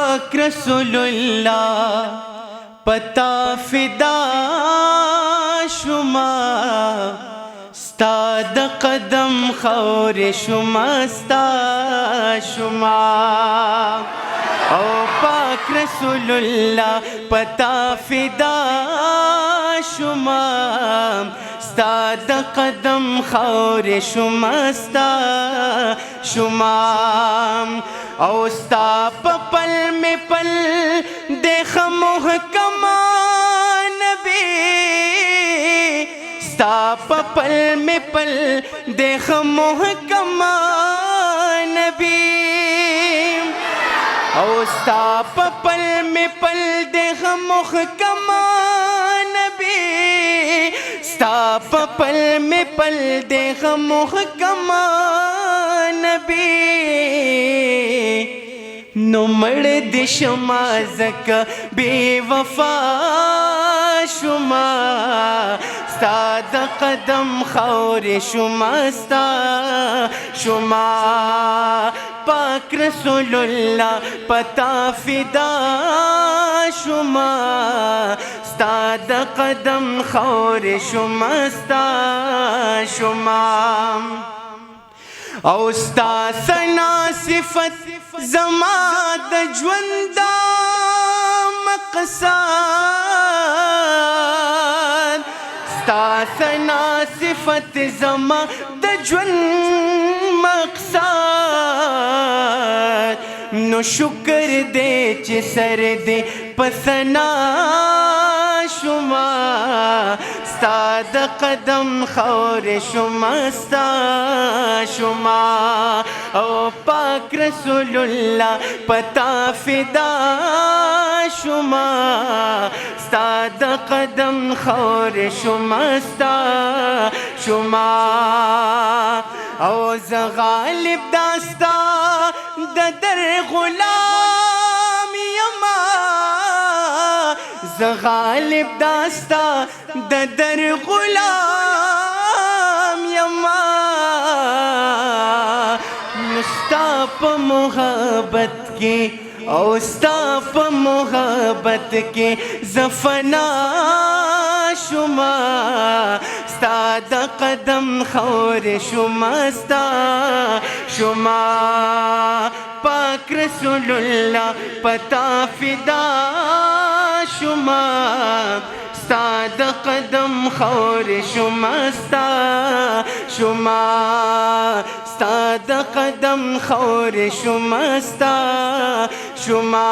پاک رسول اللہ پتا فدا شما ستا د قدم خور شما ستا شما او پاک رسول اللہ پتا فدا شما ستا د قدم خور شما ستا شما او ستا پا پل میں پل دیکھ محکم نبی ستا پا پل میں پل دیکھ محکم نبی او ستا پا پل میں پل دیکھ محکم نبی ستا پا پل میں پل دیکھ محکم نبی نو مړ د شما زکه بے وفا شما ستا د قدم خور شما ستا شما پاک رسول اللہ پتا فدا شما ستا د قدم خور شما ستا شما او ستا ثنا صفت زما د ژوند مقصد ستا ثنا صفت زما د ژوند مقصد نو شکر دے چې سر دے پسنا شما ستا د قدم خور شما ستا شما او پاک رسول اللہ پتا فدا شما ستا د قدم خور شما ستا شما او ز غالب داستا د در غلام یما ز غالب داستا د در غلام یما ستا پا محبت کے او ستا پا محبت کے زفنا شما ستا د قدم خور شما ستا شما پاک رسول اللہ پتا فدا شما ستا د قدم خور شما ستا شما ستا د قدم خور شما ستا شما